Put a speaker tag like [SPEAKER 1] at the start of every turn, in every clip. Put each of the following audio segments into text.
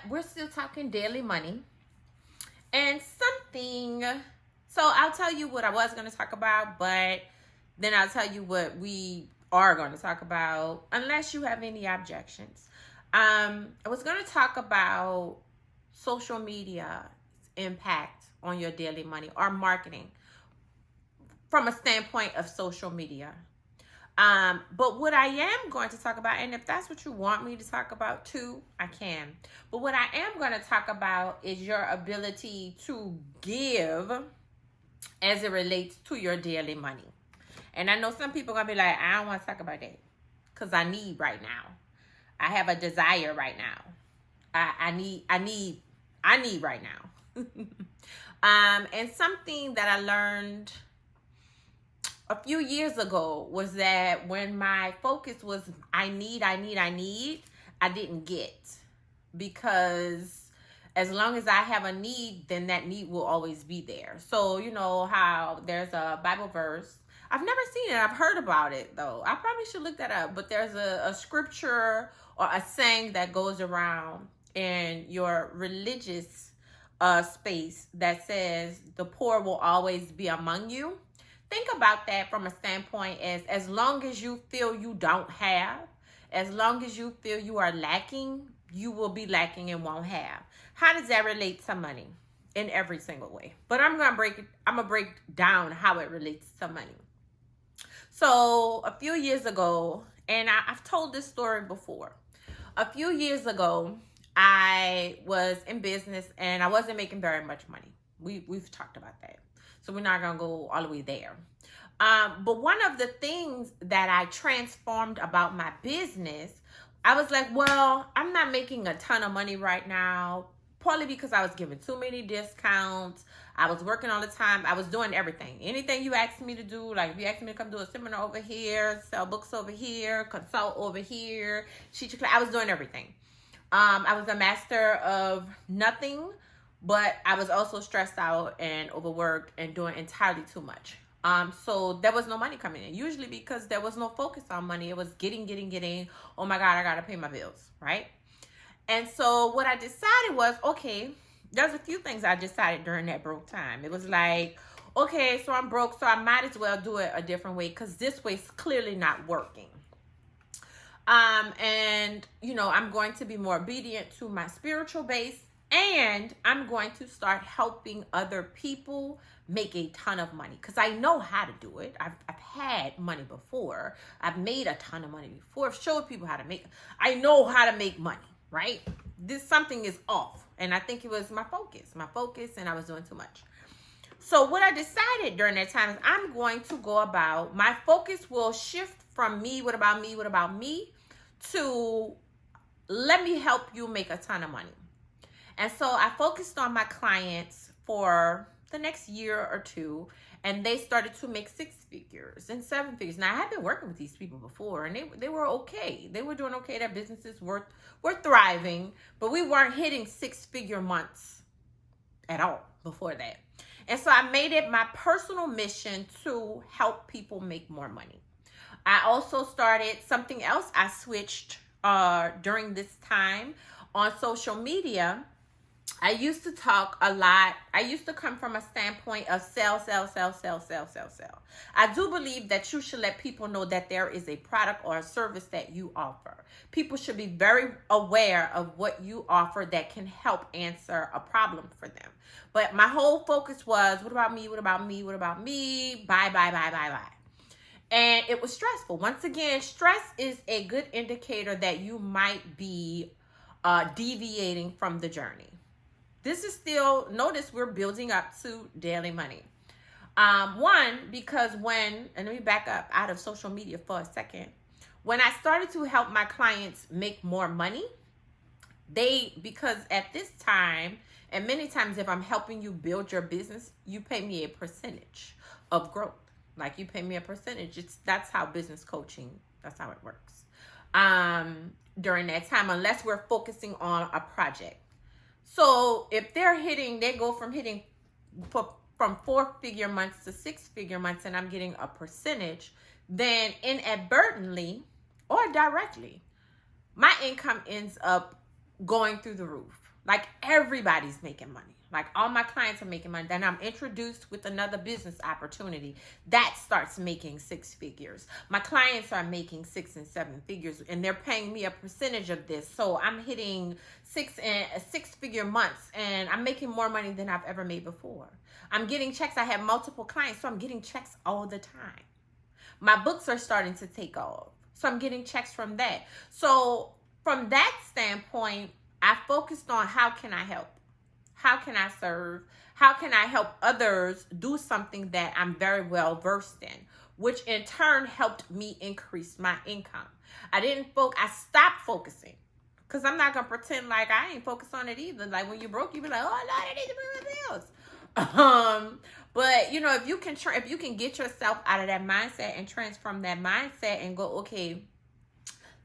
[SPEAKER 1] but we're still talking daily money and something. So I'll tell you what I was going to talk about, but then I'll tell you what we are going to talk about, unless you have any objections. I was going to talk about social media impact on your daily money or marketing from a standpoint of social media. But what I am going to talk about, and if that's what you want me to talk about too, I can. But what I am going to talk about is your ability to give as it relates to your daily money. And I know some people are going to be like, I don't want to talk about that because I need right now. I have a desire right now. I need right now. And something that I learned a few years ago was that when my focus was I need, I didn't get. Because as long as I have a need, then that need will always be there. So you know how there's a Bible verse. I've never seen it. I've heard about it though. I probably should look that up. But there's a scripture or a saying that goes around in your religious space that says the poor will always be among you. Think about that from a standpoint as long as you feel you don't have, as long as you feel you are lacking, you will be lacking and won't have. How does that relate to money? In every single way. But I'm gonna break down how it relates to money. So a few years ago, and I've told this story before. A few years ago, I was in business and I wasn't making very much money. We've talked about that. So we're not going to go all the way there. But one of the things that I transformed about my business, I was like, well, I'm not making a ton of money right now, partly because I was giving too many discounts. I was working all the time. I was doing everything. Anything you asked me to do, like if you asked me to come do a seminar over here, sell books over here, consult over here, I was doing everything. I was a master of nothing, but I was also stressed out and overworked and doing entirely too much. So there was no money coming in, usually because there was no focus on money. It was getting. Oh my God, I got to pay my bills, right? And so what I decided was, okay, there's a few things I decided during that broke time. It was like, okay, so I'm broke, so I might as well do it a different way because this way's clearly not working. And, you know, I'm going to be more obedient to my spiritual base, and I'm going to start helping other people make a ton of money because I know how to do it. I've had money before. I've made a ton of money before. I've showed people how to make it. I know how to make money, right? Something is off. And I think it was my focus, and I was doing too much. So what I decided during that time is I'm going to go about, my focus will shift from me, what about me, to let me help you make a ton of money. And so I focused on my clients for the next year or two, and they started to make 6 figures and 7 figures. Now I had been working with these people before, and they were okay. They were doing okay. Their businesses were thriving, but we weren't hitting 6-figure months at all before that. And so I made it my personal mission to help people make more money. I also started something else. I switched during this time on social media. I used to talk a lot. I used to come from a standpoint of sell. I do believe that you should let people know that there is a product or a service that you offer. People should be very aware of what you offer that can help answer a problem for them. But my whole focus was, what about me? Bye. And it was stressful. Once again, stress is a good indicator that you might be deviating from the journey. This is still, notice we're building up to daily money. One, because and let me back up out of social media for a second. When I started to help my clients make more money, because at this time, and many times if I'm helping you build your business, you pay me a percentage of growth. Like you pay me a percentage. That's how business coaching, that's how it works. During that time, unless we're focusing on a project. So if they go from hitting from 4-figure months to 6-figure months, and I'm getting a percentage, then inadvertently or directly, my income ends up going through the roof. Like everybody's making money. Like all my clients are making money. Then I'm introduced with another business opportunity that starts making 6 figures. My clients are making 6 and 7 figures, and they're paying me a percentage of this. So I'm hitting 6-figure months, and I'm making more money than I've ever made before. I'm getting checks. I have multiple clients, so I'm getting checks all the time. My books are starting to take off, so I'm getting checks from that. So from that standpoint, I focused on how can I help? How can I serve? How can I help others do something that I'm very well versed in, which in turn helped me increase my income. I stopped focusing, because I'm not going to pretend like I ain't focused on it either. Like when you're broke, you be like, oh, Lord, I need to pay my bills. But you know, if you can get yourself out of that mindset and transform that mindset and go, okay,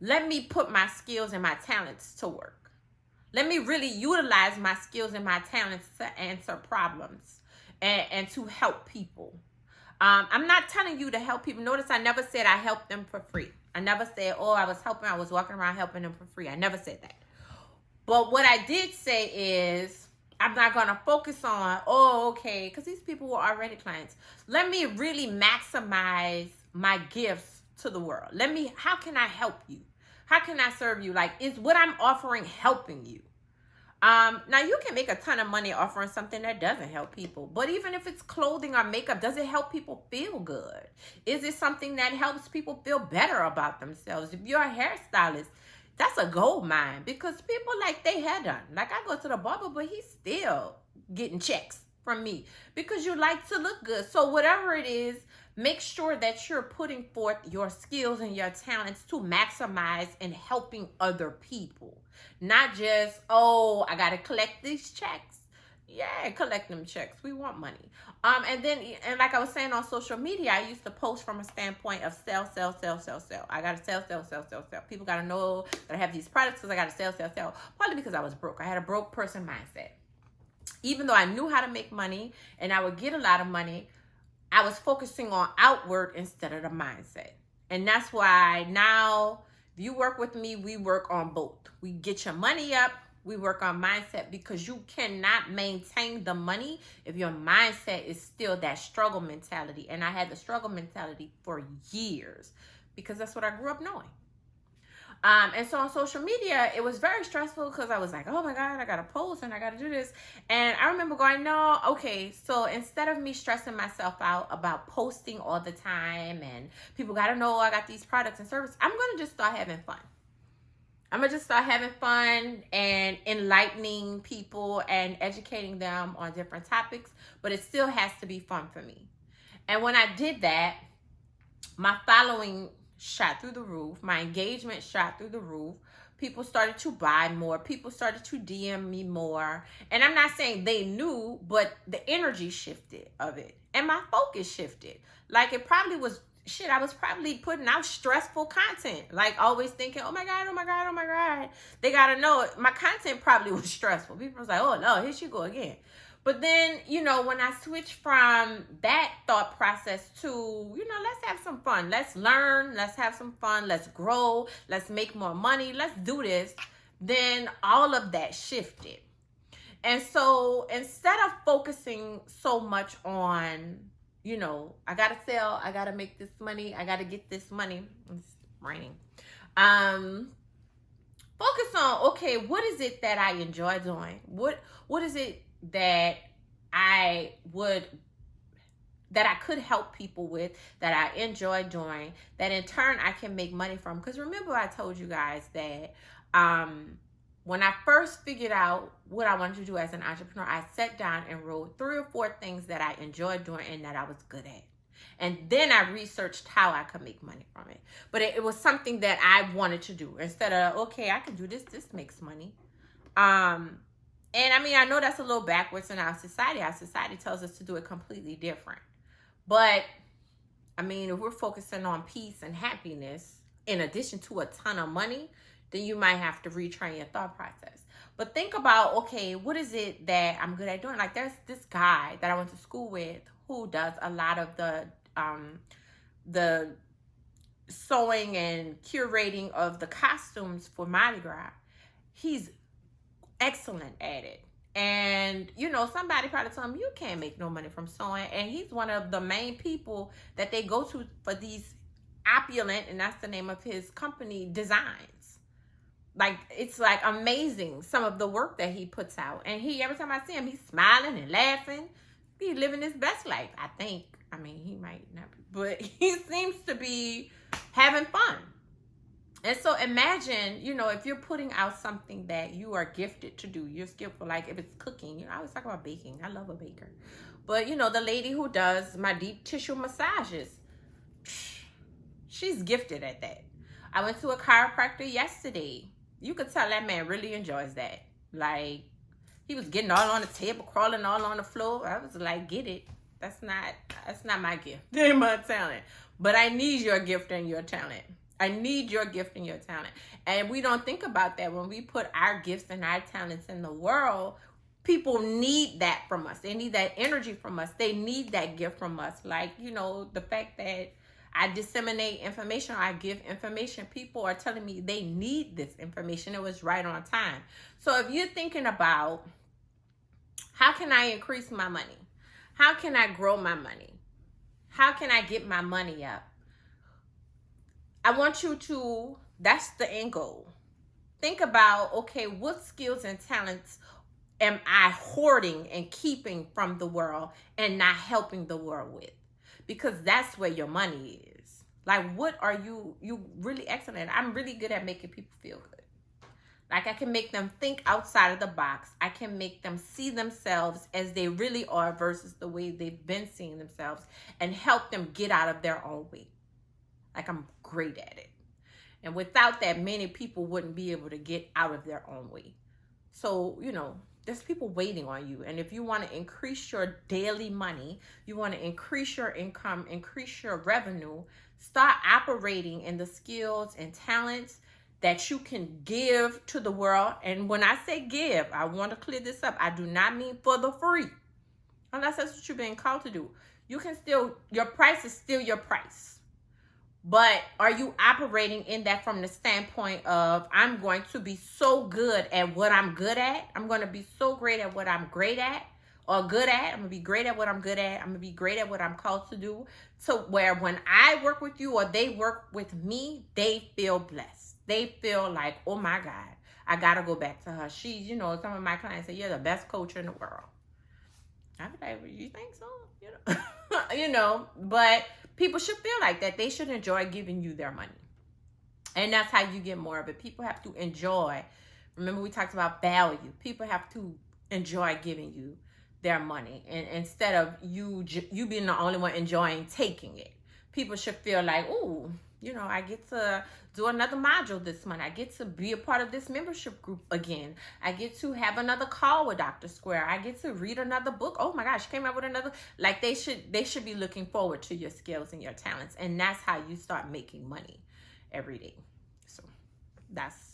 [SPEAKER 1] let me put my skills and my talents to work. Let me really utilize my skills and my talents to answer problems and to help people. I'm not telling you to help people. Notice I never said I helped them for free. I never said, oh, I was walking around helping them for free. I never said that. But what I did say is, I'm not going to focus on, oh, okay, because these people were already clients. Let me really maximize my gifts to the world. How can I help you? How can I serve you? Like, is what I'm offering helping you? Now you can make a ton of money offering something that doesn't help people. But even if it's clothing or makeup, does it help people feel good? Is it something that helps people feel better about themselves? If you're a hairstylist, that's a gold mine, because people like they hair done. Like I go to the barber, but he's still getting checks from me because you like to look good. So whatever it is, make sure that you're putting forth your skills and your talents to maximize and helping other people. Not just, oh, I got to collect these checks. Yeah, collect them checks. We want money. And like I was saying on social media, I used to post from a standpoint of sell. I got to sell. People got to know that I have these products because I got to sell. Partly because I was broke. I had a broke person mindset. Even though I knew how to make money and I would get a lot of money, I was focusing on outward instead of the mindset. And that's why now, if you work with me, we work on both. We get your money up, we work on mindset, because you cannot maintain the money if your mindset is still that struggle mentality. And I had the struggle mentality for years because that's what I grew up knowing. And so on social media, it was very stressful because I was like, oh my God, I got to post and I got to do this. And I remember going, no, okay. So instead of me stressing myself out about posting all the time and people got to know I got these products and services, I'm going to just start having fun. I'm going to just start having fun and enlightening people and educating them on different topics. But it still has to be fun for me. And when I did that, my following shot through the roof. My engagement shot through the roof. People started to buy more. People started to DM me more. And I'm not saying they knew, but the energy shifted of it. And my focus shifted. Like it probably was, I was probably putting out stressful content. Like always thinking, oh my God. They got to know it. My content probably was stressful. People was like, oh no, here she go again. But then, when I switched from that thought process to, let's have some fun. Let's learn. Let's have some fun. Let's grow. Let's make more money. Let's do this. Then all of that shifted. And so instead of focusing so much on, I got to sell. I got to make this money. I got to get this money. It's raining. Focus on, okay, what is it that I enjoy doing? What is it that I could help people with, that I enjoy doing, that in turn I can make money from? Because remember I told you guys that when I first figured out what I wanted to do as an entrepreneur, I sat down and wrote 3 or 4 things that I enjoyed doing and that I was good at. And then I researched how I could make money from it. But it was something that I wanted to do instead of, okay, I can do this. This makes money. And I mean, I know that's a little backwards in our society. Our society tells us to do it completely different. But, I mean, if we're focusing on peace and happiness, in addition to a ton of money, then you might have to retrain your thought process. But think about, okay, what is it that I'm good at doing? Like, there's this guy that I went to school with who does a lot of the sewing and curating of the costumes for Mardi Gras. He's excellent at it. And you know, somebody probably told him you can't make no money from sewing, and he's one of the main people that they go to for these opulent, and that's the name of his company, designs. Like, it's like amazing some of the work that he puts out, and he, every time I see him, he's smiling and laughing. He's living his best life, I think. I mean, he might not be, but he seems to be having fun. And so imagine, you know, if you're putting out something that you are gifted to do, you're skillful, like if it's cooking, you know, I always talk about baking. I love a baker. But, you know, the lady who does my deep tissue massages, she's gifted at that. I went to a chiropractor yesterday. You could tell that man really enjoys that. Like, he was getting all on the table, crawling all on the floor. I was like, get it. That's not my gift. That ain't my talent. But I need your gift and your talent. I need your gift and your talent. And we don't think about that when we put our gifts and our talents in the world. People need that from us. They need that energy from us. They need that gift from us. Like, you know, the fact that I disseminate information, I give information, people are telling me they need this information. It was right on time. So if you're thinking about, how can I increase my money? How can I grow my money? How can I get my money up? I want you to, that's the end goal. Think about, okay, what skills and talents am I hoarding and keeping from the world and not helping the world with? Because that's where your money is. Like, what are you really excellent at? I'm really good at making people feel good. Like, I can make them think outside of the box. I can make them see themselves as they really are versus the way they've been seeing themselves, and help them get out of their own way. Like, I'm great at it. And without that, many people wouldn't be able to get out of their own way. So, you know, there's people waiting on you. And if you want to increase your daily money, you want to increase your income, increase your revenue, start operating in the skills and talents that you can give to the world. And when I say give, I want to clear this up. I do not mean for the free, unless that's what you're being called to do. You can still, your price is still your price. But are you operating in that from the standpoint of, I'm going to be so good at what I'm good at. I'm going to be so great at what I'm great at or good at. I'm going to be great at what I'm good at. I'm going to be great at what I'm called to do. So where when I work with you or they work with me, they feel blessed. They feel like, oh my God, I got to go back to her. She's, you know, some of my clients say, you're the best coach in the world. I'd be like, well, you think so? You know, you know, but people should feel like that. They should enjoy giving you their money. And that's how you get more of it. People have to enjoy. Remember, we talked about value. People have to enjoy giving you their money. And instead of you being the only one enjoying taking it. People should feel like, ooh, you know, I get to do another module this month. I get to be a part of this membership group again. I get to have another call with Dr. Square. I get to read another book. Oh my gosh, she came out with another. Like, they should be looking forward to your skills and your talents. And that's how you start making money every day. So that's